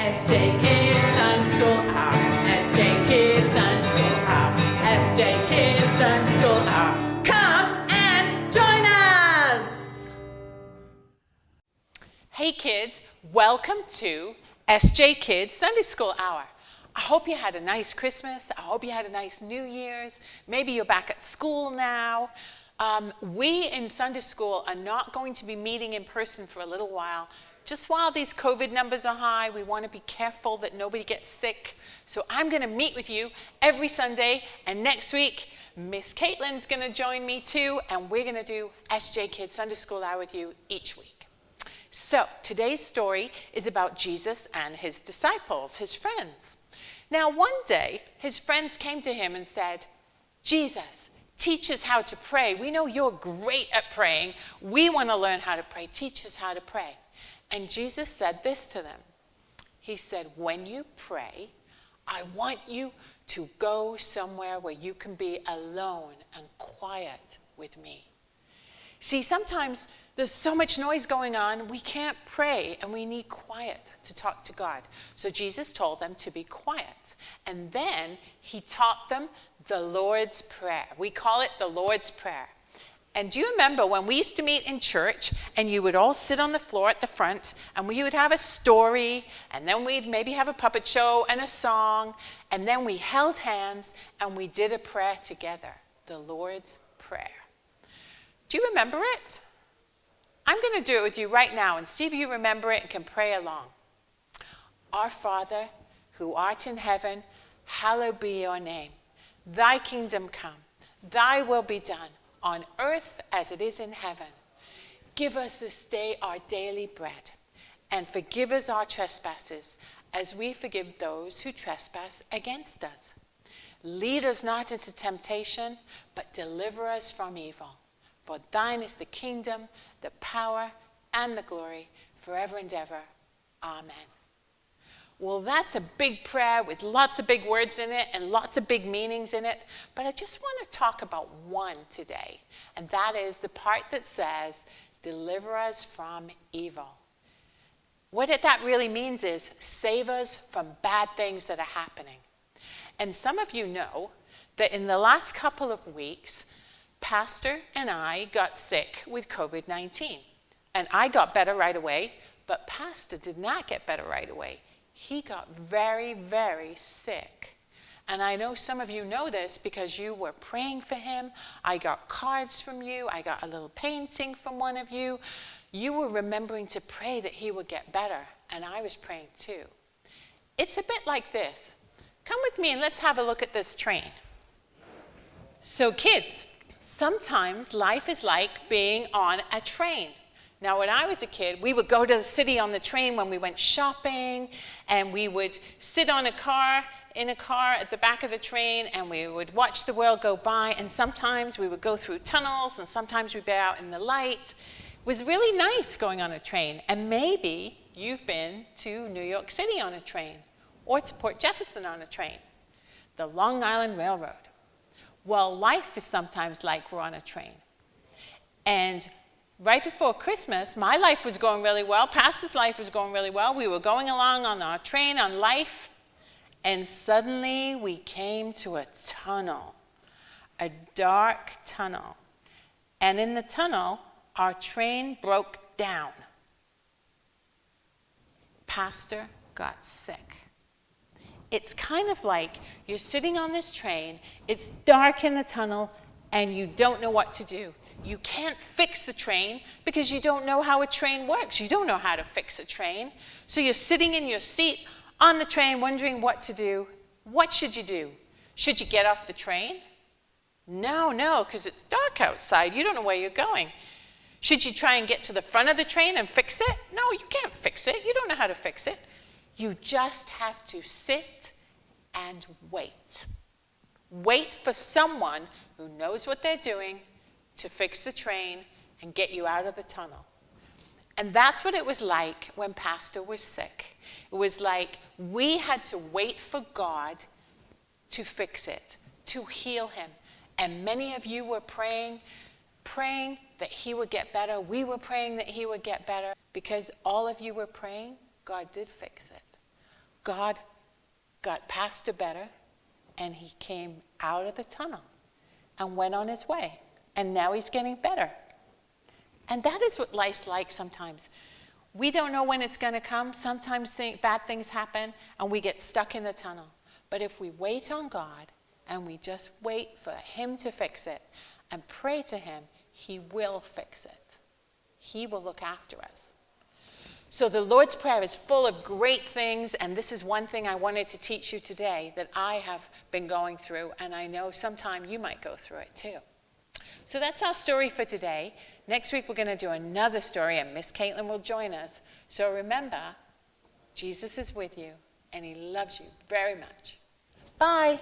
SJ Kids Sunday School Hour. SJ Kids Sunday School Hour. SJ Kids Sunday School Hour. Come and join us. Hey kids, welcome to SJ Kids Sunday School Hour. I hope you had a nice Christmas. I hope you had a nice New Year's. Maybe you're back at school now. We in Sunday school are not going to be meeting in person for a little while. Just while these COVID numbers are high, we want to be careful that nobody gets sick. So I'm going to meet with you every Sunday, and next week, Miss Caitlin's going to join me too, and we're going to do SJ Kids Sunday School Hour with you each week. So today's story is about Jesus and his disciples, his friends. Now one day, his friends came to him and said, Jesus, teach us how to pray. We know you're great at praying. We want to learn how to pray. Teach us how to pray. And Jesus said this to them. He said, when you pray, I want you to go somewhere where you can be alone and quiet with me. See, sometimes there's so much noise going on, we can't pray, and we need quiet to talk to God. So Jesus told them to be quiet. And then he taught them the Lord's Prayer. We call it the Lord's Prayer. And do you remember when we used to meet in church and you would all sit on the floor at the front and we would have a story and then we'd maybe have a puppet show and a song and then we held hands and we did a prayer together, the Lord's Prayer. Do you remember it? I'm going to do it with you right now and see if you remember it and can pray along. Our Father, who art in heaven, hallowed be your name. Thy kingdom come, thy will be done, on earth as it is in heaven. Give us this day our daily bread, and forgive us our trespasses, as we forgive those who trespass against us. Lead us not into temptation, but deliver us from evil. For thine is the kingdom, the power, and the glory, forever and ever. Amen. Well, that's a big prayer with lots of big words in it and lots of big meanings in it. But I just want to talk about one today. And that is the part that says, deliver us from evil. What that really means is save us from bad things that are happening. And some of you know that in the last couple of weeks, Pastor and I got sick with COVID-19. And I got better right away, but Pastor did not get better right away. He got very, very sick. And I know some of you know this because you were praying for him. I got cards from you. I got a little painting from one of you. You were remembering to pray that he would get better. And I was praying too. It's a bit like this. Come with me and let's have a look at this train. So kids, sometimes life is like being on a train. Now, when I was a kid, we would go to the city on the train when we went shopping, and we would sit in a car at the back of the train, and we would watch the world go by, and sometimes we would go through tunnels, and sometimes we'd be out in the light. It was really nice going on a train, and maybe you've been to New York City on a train, or to Port Jefferson on a train, the Long Island Railroad. Well, life is sometimes like we're on a train. And right before Christmas, my life was going really well. Pastor's life was going really well. We were going along on our train on life, and suddenly we came to a tunnel, a dark tunnel. And in the tunnel, our train broke down. Pastor got sick. It's kind of like you're sitting on this train, it's dark in the tunnel, and you don't know what to do. You can't fix the train because you don't know how a train works. You don't know how to fix a train. So you're sitting in your seat on the train wondering what to do. What should you do? Should you get off the train? No, because it's dark outside. You don't know where you're going. Should you try and get to the front of the train and fix it? No, you can't fix it. You don't know how to fix it. You just have to sit and wait. Wait for someone who knows what they're doing to fix the train and get you out of the tunnel. And that's what it was like when Pastor was sick. It was like we had to wait for God to fix it, to heal him. And many of you were praying that he would get better. We were praying that he would get better. Because all of you were praying, God did fix it. God got past the better, and he came out of the tunnel and went on his way. And now he's getting better. And that is what life's like sometimes. We don't know when it's going to come. Sometimes bad things happen and we get stuck in the tunnel. But if we wait on God and we just wait for him to fix it and pray to him, he will fix it. He will look after us. So the Lord's Prayer is full of great things, and this is one thing I wanted to teach you today that I have been going through, and I know sometime you might go through it too. So that's our story for today. Next week we're going to do another story, and Miss Caitlin will join us. So remember, Jesus is with you, and he loves you very much. Bye.